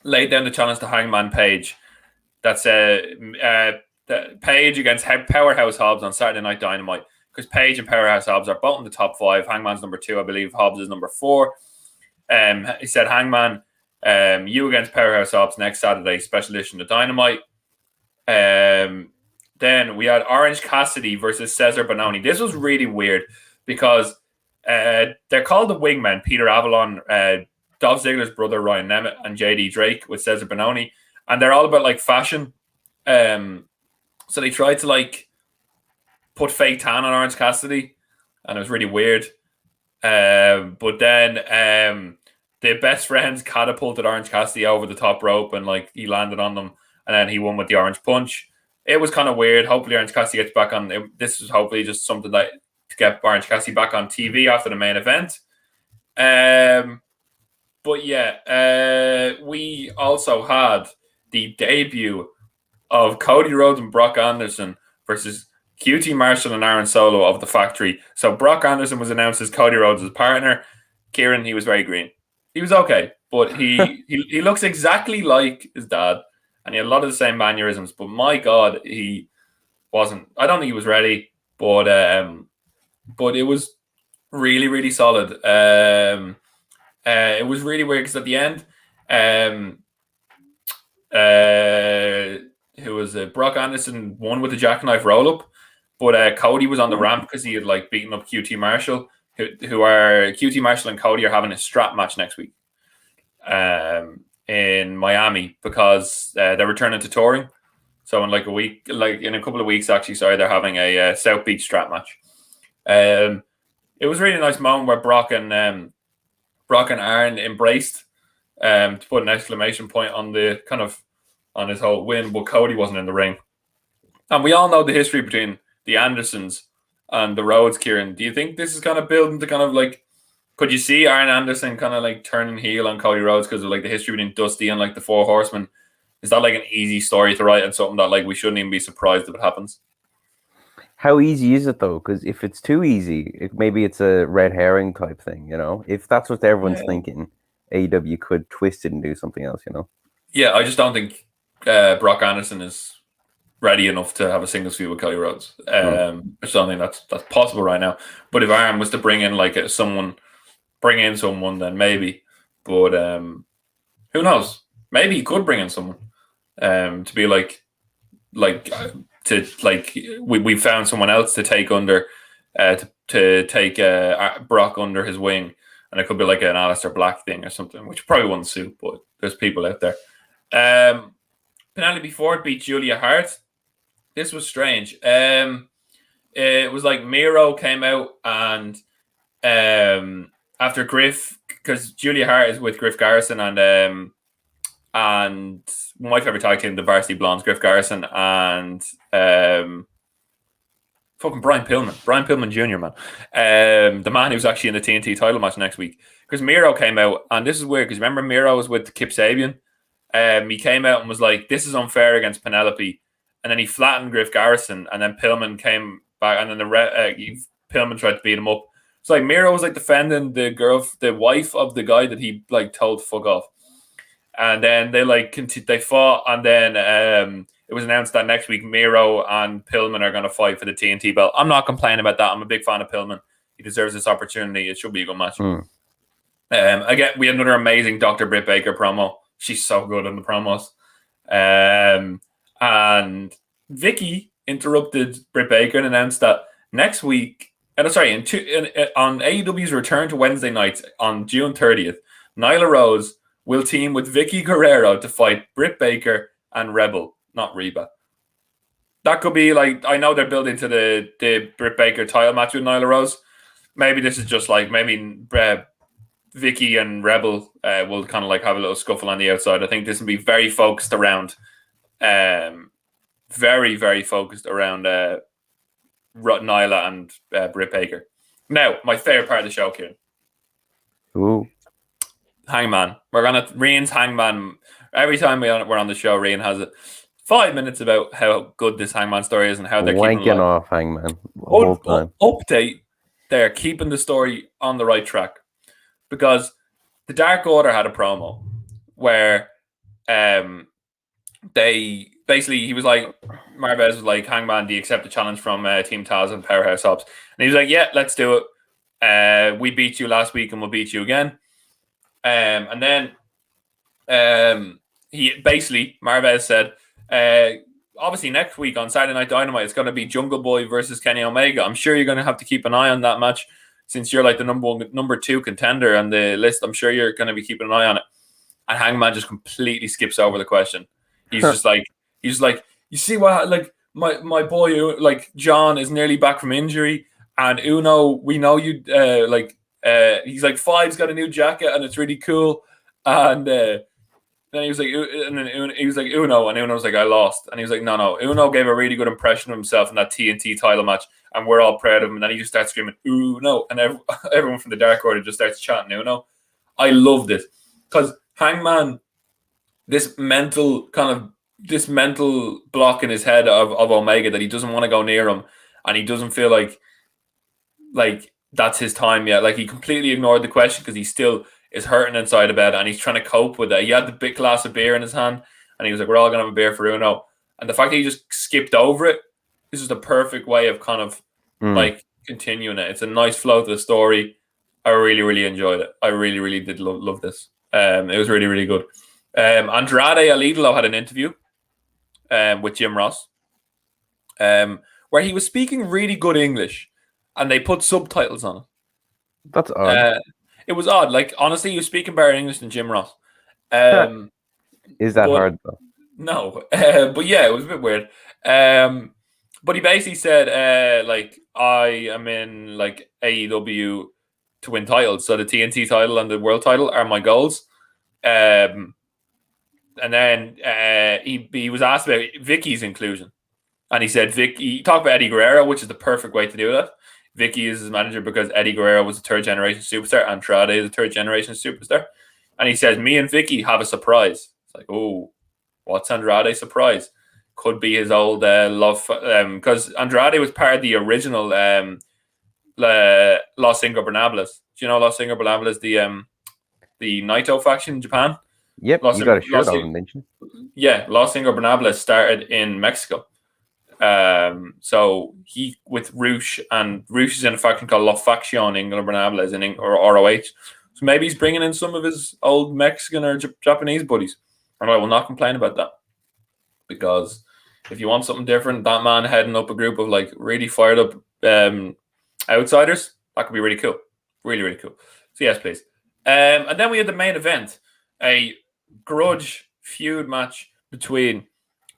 laid down the challenge to Hangman Page. That's Page against Powerhouse Hobbs on Saturday Night Dynamite, because Page and Powerhouse Hobbs are both in the top 5. Hangman's number 2, I believe. Hobbs is number 4. He said, Hangman, you against Powerhouse Hobbs next Saturday, special edition of Dynamite. Then we had Orange Cassidy versus Cesar Bononi. This was really weird because they're called the Wingmen. Peter Avalon, Dolph Ziggler's brother Ryan Nemeth, and JD Drake with Cesar Bononi, and they're all about like fashion. So they tried to like put fake tan on Orange Cassidy, and it was really weird. But then the best friends catapulted Orange Cassidy over the top rope, and like he landed on them, and then he won with the Orange Punch. It was kind of weird. Hopefully Orange Cassidy gets back on. This is hopefully just something that to get Orange Cassidy back on TV after the main event. But yeah, we also had the debut of Cody Rhodes and Brock Anderson versus QT Marshall and Aaron Solo of the Factory. So Brock Anderson was announced as Cody Rhodes' partner. Kieran, he was very green. He was okay, but he looks exactly like his dad, and he had a lot of the same mannerisms. But my God, he wasn't. I don't think he was ready, but it was really, really solid. It was really weird because at the end, who was Brock Anderson won with the jackknife roll up, but Cody was on the ramp because he had like beaten up QT Marshall. Who are QT Marshall and Cody are having a strap match next week in Miami because they're returning to touring. So in like a week, like in a couple of weeks, actually, sorry, they're having a South Beach strap match. It was a really nice moment where Brock and Aaron embraced to put an exclamation point on the kind of on his whole win, but Cody wasn't in the ring. And we all know the history between the Andersons and the Rhodes, Kieran. Do you think this is kind of building to kind of like, could you see Arn Anderson kind of like turning heel on Cody Rhodes because of like the history between Dusty and like the Four Horsemen? Is that like an easy story to write and something that like we shouldn't even be surprised if it happens? How easy is it though? Because if it's too easy, maybe it's a red herring type thing, you know? If that's what everyone's thinking, AEW could twist it and do something else, you know? Yeah, I just don't think Brock Anderson is ready enough to have a singles feud with Cody Rhodes. I just don't think that's possible right now. But if Arn was to bring in like someone, then maybe. But who knows? Maybe he could bring in someone to be like we found someone else to take under to take Brock under his wing, and it could be like an Aleister Black thing or something, which probably wouldn't suit. But there's people out there. Penelope Ford beat Julia Hart. This was strange. It was like Miro came out and after Griff, because Julia Hart is with Griff Garrison and my favorite tag team, the Varsity Blondes, Griff Garrison and Fucking Brian Pillman Jr., man. The man who's actually in the TNT title match next week. Because Miro came out, and this is weird, because remember Miro was with Kip Sabian? He came out and was like, this is unfair against Penelope. And then he flattened Griff Garrison, and then Pillman came back, and then Pillman tried to beat him up. It's like Miro was like defending the wife of the guy that he like told to fuck off. And then they fought, and then it was announced that next week Miro and Pillman are going to fight for the TNT belt. I'm not complaining about that. I'm a big fan of Pillman. He deserves this opportunity. It should be a good match. Again, we had another amazing Dr. Britt Baker promo. She's so good in the promos. And Vicky interrupted Britt Baker and announced that next week, on AEW's return to Wednesday nights on June 30th, Nyla Rose will team with Vicky Guerrero to fight Britt Baker and Rebel, not Reba. That could be like, I know they're building to the Britt Baker title match with Nyla Rose. Maybe this is just like, maybe Vicky and Rebel will kind of like have a little scuffle on the outside. I think this will be very focused around, very, very focused around Nyla and Britt Baker. Now, my favorite part of the show, Kieran. Ooh. Hangman. Rian's Hangman. Every time we're on the show, Rian has it. 5 minutes about how good this Hangman story is and how they're wanking off Hangman. Update. They're keeping the story on the right track. Because the Dark Order had a promo where he was like, Marvez was like, Hangman, do you accept the challenge from Team Taz and Powerhouse Hobbs? And he was like, yeah, let's do it. We beat you last week and we'll beat you again. And then Marvez said, obviously next week on Saturday Night Dynamite, it's going to be Jungle Boy versus Kenny Omega. I'm sure you're going to have to keep an eye on that match since you're like the number 2 contender on the list. I'm sure you're going to be keeping an eye on it. And Hangman just completely skips over the question. He's just like, you see what, like, my boy, like, John is nearly back from injury, and Uno, we know you, he's like, Five's got a new jacket and it's really cool. And then he was like, Uno, and Uno was like, I lost. And he was like, no, Uno gave a really good impression of himself in that TNT title match, and we're all proud of him. And then he just starts screaming, Uno, and everyone from the Dark Order just starts chanting Uno. I love this because Hangman, this mental block in his head of Omega that he doesn't want to go near him, and he doesn't feel like that's his time yet. Like, he completely ignored the question because he still is hurting inside about it, and he's trying to cope with it. He had the big glass of beer in his hand, and he was like, we're all going to have a beer for Uno. And the fact that he just skipped over it, this is the perfect way of kind of like continuing it. It's a nice flow to the story. I really, really enjoyed it. I really, really did love this. It was really, really good. Andrade El Idolo had an interview with Jim Ross where he was speaking really good English, and they put subtitles on it. That's odd. It was odd. Like, honestly, he was speaking better English than Jim Ross. Is that hard, though? No. But yeah, it was a bit weird. But he basically said, like, I am in, like, AEW to win titles. So the TNT title and the world title are my goals. And then he was asked about Vicky's inclusion. And he said, he talked about Eddie Guerrero, which is the perfect way to do that. Vicky is his manager because Eddie Guerrero was a third-generation superstar. Andrade is a third-generation superstar. And he says, me and Vicky have a surprise. It's like, oh, what's Andrade's surprise? Could be his old love, because Andrade was part of the original Los Ingobernables. Do you know Los Ingobernables, the Naito faction in Japan? Yep, you got a shirt on, didn't you? Yeah, Los Ingobernables started in Mexico. So he with Rush, and Rush is in a faction called La Facción Ingobernables or ROH. So maybe he's bringing in some of his old Mexican or Japanese buddies. And I will not complain about that, because if you want something different, that man heading up a group of like really fired up outsiders, that could be really cool. Really, really cool. So yes, please. And then we had the main event, a grudge feud match between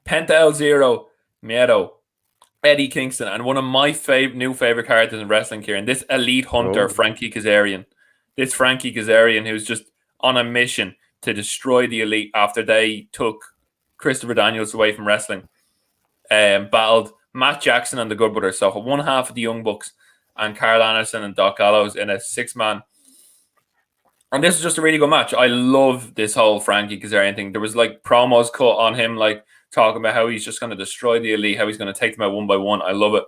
Penta El Zero, Miedo, Eddie Kingston, and one of my new favorite characters in wrestling, Kieran, this elite hunter, Frankie Kazarian. This Frankie Kazarian, who's just on a mission to destroy the elite after they took Christopher Daniels away from wrestling. Battled Matt Jackson and the Good Brothers. So one half of the Young Bucks and Carl Anderson and Doc Gallows in a 6-man. And this is just a really good match. I love this whole Frankie Kazarian thing. There was like promos cut on him, like talking about how he's just going to destroy the Elite, how he's going to take them out one by one. I love it.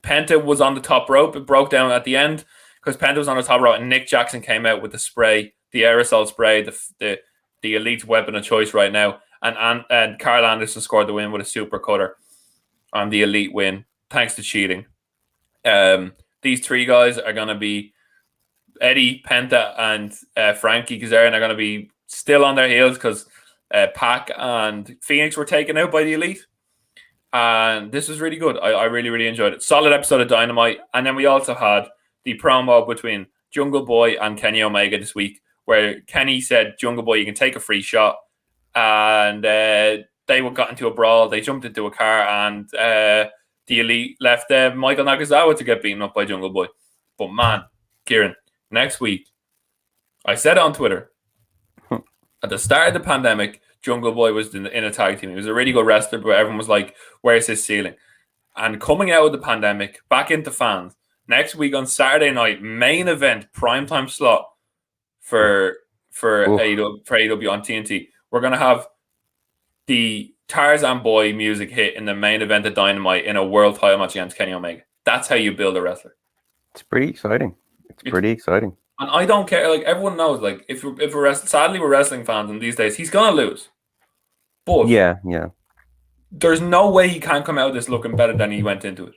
Penta was on the top rope. It broke down at the end because Penta was on the top rope, and Nick Jackson came out with the spray, the aerosol spray, the Elite's weapon of choice right now. And Carl Anderson scored the win with a super cutter on the Elite win, thanks to cheating. These three guys are going to be Eddie, Penta, and Frankie Kazarian are going to be still on their heels because Pac and Phoenix were taken out by the Elite. And this was really good. I really, really enjoyed it. Solid episode of Dynamite. And then we also had the promo between Jungle Boy and Kenny Omega this week, where Kenny said, Jungle Boy, you can take a free shot. And they got into a brawl. They jumped into a car, and the Elite left Michael Nakazawa to get beaten up by Jungle Boy. But man, Kieran, next week, I said on Twitter, at the start of the pandemic, Jungle Boy was in a tag team. He was a really good wrestler, but everyone was like, where's his ceiling? And coming out of the pandemic, back into fans, next week on Saturday night, main event, primetime slot for AEW on TNT, we're going to have the Tarzan Boy music hit in the main event of Dynamite in a world title match against Kenny Omega. That's how you build a wrestler. It's pretty exciting. It's pretty exciting. And I don't care. Like, everyone knows, like, if we're sadly we're wrestling fans, and these days he's gonna lose. But yeah, there's no way he can't come out of this looking better than he went into it.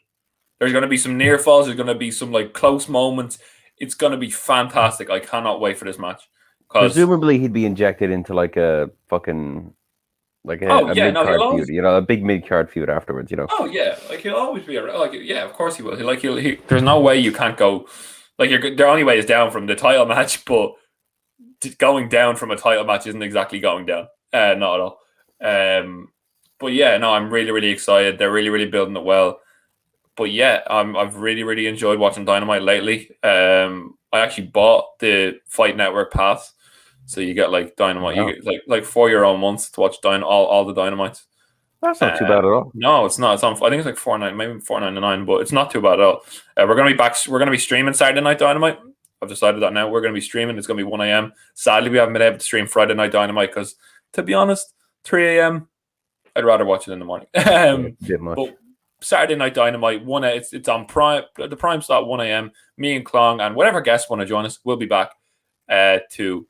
There's gonna be some near falls. There's gonna be some like close moments. It's gonna be fantastic. I cannot wait for this match. Presumably he'd be injected into like a fucking a mid-card feud, a big mid-card feud afterwards, Oh yeah, like he'll always be of course he will. There's no way you can't go. Like, the only way is down from the title match, but going down from a title match isn't exactly going down. Not at all. But yeah, no, I'm really, really excited. They're really, really building it well. But yeah, I've really, really enjoyed watching Dynamite lately. I actually bought the Fight Network pass, so you get like Dynamite. Wow. You get like for your own months to watch all the Dynamites. That's not too bad at all. No, it's not. It's on. I think it's like $4.99, maybe $4.99, but it's not too bad at all. We're gonna be back. We're gonna be streaming Saturday Night Dynamite. I've decided that now. We're gonna be streaming. It's gonna be 1 a.m. Sadly, we haven't been able to stream Friday Night Dynamite because, to be honest, 3 a.m. I'd rather watch it in the morning. But Saturday Night Dynamite, it's on Prime. The Prime slot 1 a.m. Me and Klong and whatever guests want to join us, we'll be back to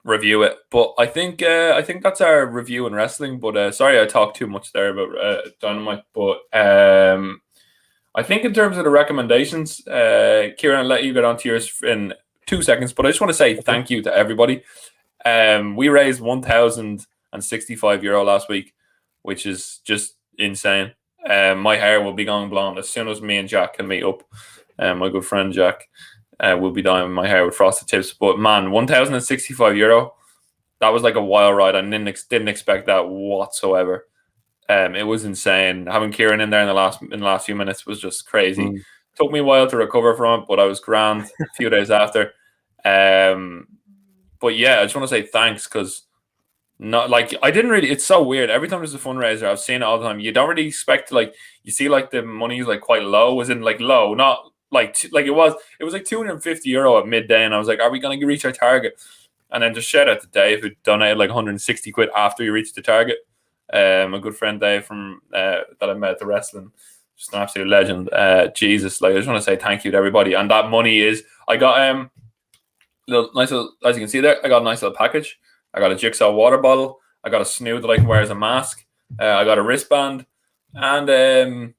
review it. But I think that's our review in wrestling. But sorry I talked too much there about Dynamite. But I think in terms of the recommendations, Kieran, I'll let you get on to yours in 2 seconds. But I just want to say thank you to everybody. We raised €1,065 last week, which is just insane. My hair will be going blonde as soon as me and Jack can meet up. My good friend Jack will be dyeing my hair with frosted tips. But man, €1,065. That was like a wild ride. I didn't expect that whatsoever. It was insane. Having Kieran in there in the last few minutes was just crazy. Took me a while to recover from it, but I was grand a few days after. But yeah, I just want to say thanks because I didn't really. It's so weird. Every time there's a fundraiser, I've seen it all the time. You don't really expect you see like the money is like quite low, as in like low, not like it was like €250 at midday, and I was like, are we going to reach our target? And then just shout out to Dave who donated like 160 quid after you reached the target. A good friend Dave from that I met at the wrestling, just an absolute legend. Jesus, I just want to say thank you to everybody. And that money is, I got as you can see there, I got a nice little package. I got a Jigsaw water bottle. I got a snood that I can wear as a mask. I got a wristband and a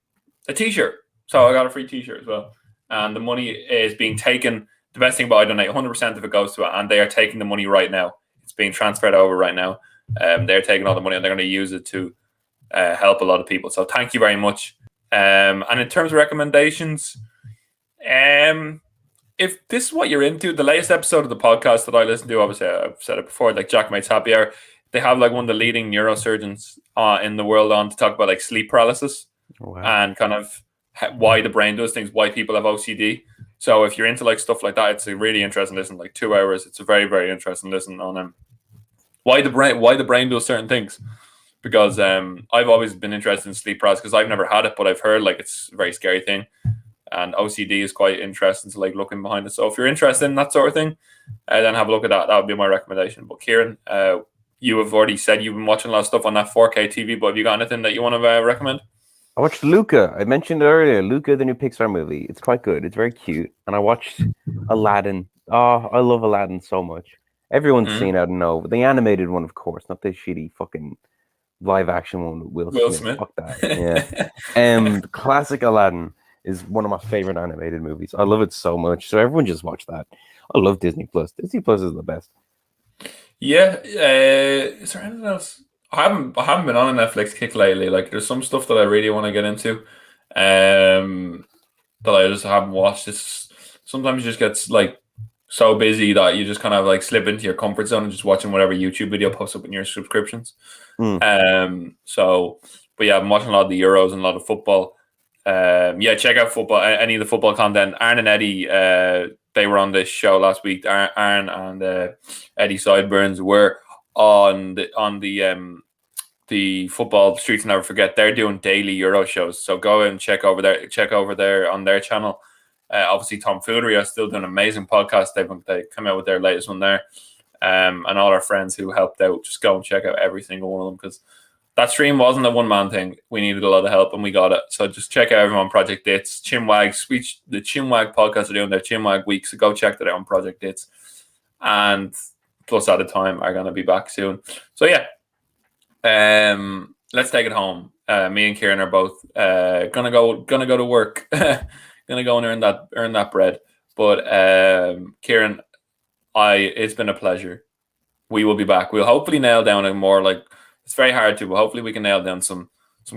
t-shirt. So I got a free t-shirt as well. And the money is being taken. The best thing about I donate, 100% of it goes to it, and they are taking the money right now. It's being transferred over right now. They're taking all the money and they're going to use it to help a lot of people. So thank you very much. And in terms of recommendations, if this is what you're into, the latest episode of the podcast that I listen to, obviously I've said it before, like Jack Mate's Happy Hour, they have like one of the leading neurosurgeons in the world on to talk about like sleep paralysis and kind of why the brain does things, why people have OCD. So if you're into like stuff like that, it's a really interesting listen, like 2 hours. It's a very, very interesting listen on why the brain does certain things. Because I've always been interested in sleep paralysis because I've never had it, but I've heard like it's a very scary thing, and OCD is quite interesting to like looking behind it. So if you're interested in that sort of thing, then have a look at that. That would be my recommendation. But Kieran, you have already said you've been watching a lot of stuff on that 4K TV, but have you got anything that you want to recommend? I watched Luca. I mentioned it earlier. Luca, the new Pixar movie. It's quite good. It's very cute. And I watched Aladdin. Oh, I love Aladdin so much. Everyone's seen it, I don't know. The animated one, of course, not the shitty fucking live action one with Will Smith. Fuck that. Yeah. Classic Aladdin is one of my favorite animated movies. I love it so much. So everyone just watch that. I love Disney Plus. Disney Plus is the best. Yeah. Is there anything else? I haven't been on a Netflix kick lately. Like there's some stuff that I really want to get into, that I just haven't watched. It's sometimes you just get like so busy that you just kind of like slip into your comfort zone and just watching whatever YouTube video pops up in your subscriptions. So, but yeah, I'm watching a lot of the Euros and a lot of football. Yeah, check out football. Any of the football content. Aaron and Eddie, they were on this show last week. Aaron and Eddie Sideburns were on the football streets never forget. They're doing daily Euro shows, so go and check over there on their channel. Obviously, Tom Foolery are still doing an amazing podcast. They come out with their latest one there, and all our friends who helped out, just go and check out every single one of them because that stream wasn't a one-man thing. We needed a lot of help and we got it. So just check out everyone on Project Dits. The Chinwag podcast are doing their Chinwag week, so go check that out on Project Dits. And Plus at a Time are going to be back soon. So yeah, let's take it home. Me and Kieran are both gonna go to work. Gonna go and earn that bread. But Kieran, it's been a pleasure. We will be back. We'll hopefully nail down a more like. It's very hard to, but hopefully we can nail down some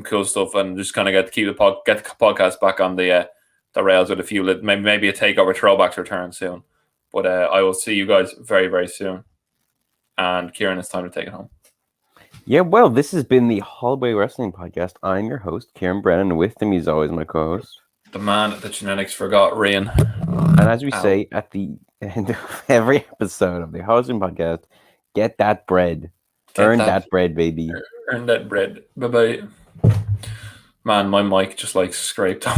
cool stuff and just kind of get the podcast back on the rails with a few, maybe a takeover throwbacks return soon. But I will see you guys very, very soon. And Kieran, it's time to take it home. Yeah, well, this has been the Hallway Wrestling Podcast. I'm your host, Kieran Brennan. With him, he's always my co-host. The man that genetics forgot, Ryan. And as we say at the end of every episode of the Hallway Podcast, get that bread. Earn that bread, baby. Earn that bread. Bye-bye. Man, my mic just like scraped off.